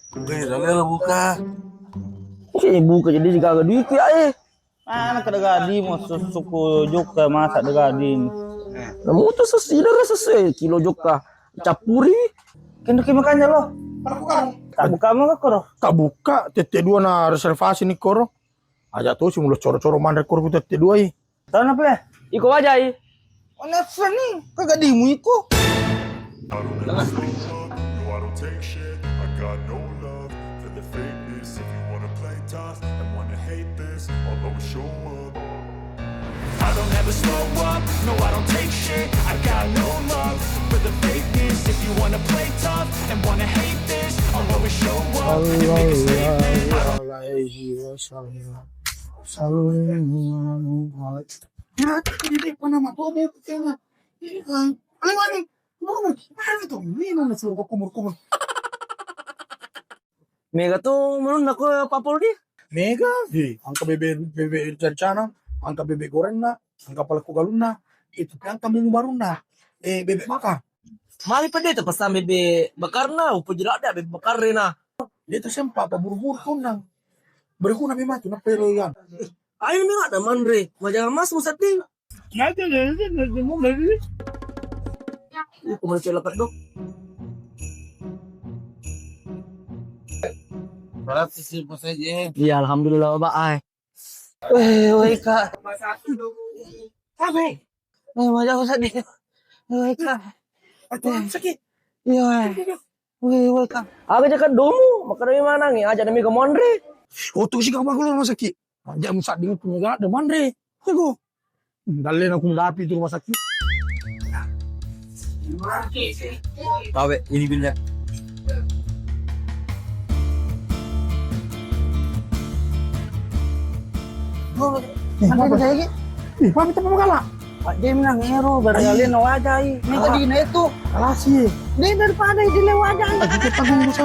Dale buka. Kayaknya buka jadi kagak duit ya Mana kada gadi mau suku joka masak de gadi. Kamu tuh sesuai kilo joka capuri. Kendo ke makanya lo. Tak buka mah koro. Tak buka tete dua na reservasi nih koro. Aja tuh sih mulut coro-coro mandek koro tete dua i. Tahu napa ya? Iko aja i. Ona nih kagak dimu iko. I don't take shit. I got no love for the fakeness. If you wanna play tough and wanna hate this, I'll always show up. I don't ever slow up. No, I don't take shit. I got no love for the fakeness. If you wanna play tough and wanna hate this, I'll always show up and make a statement. Mega tuh menurut aku papol dia. Mega, angka bebek rencana, angka bebek goreng na, angka palaku galun na, itu kan angka minggu baru na, bebek makan. Mali pa dito pas bebe bakar na, upo jila ada bebe bakar rin na. Dia tuh sempat apa buru-buru kau nang, berikut nabi mati na pero yan. Ayo nih ada manre, majang mas musati. Nanti mau beli. Iko man sila kat dok. Parasisipo saja. Iya alhamdulillah Pak ai. Weh Kak. Sabi. Wajah aku sedih. Weh Kak. Sakit. Iya. Weh Kak. Aku jakan domu, maka dari mana nih? Aja demi ke Mondre. Oh tuh sih kamu aku rumah sakit. Aja musak dengan penyegar ada mandre. Aku. Dalen aku mendapi itu rumah sakit. Tahu ini bilnya. Mana kita lagi? Ih, pamit apa kalah? Pak dia menang ero barangkali no wajai. Ini tadi itu. Kalah sih. Dia daripada di lewajai. Kita tanggung dosa.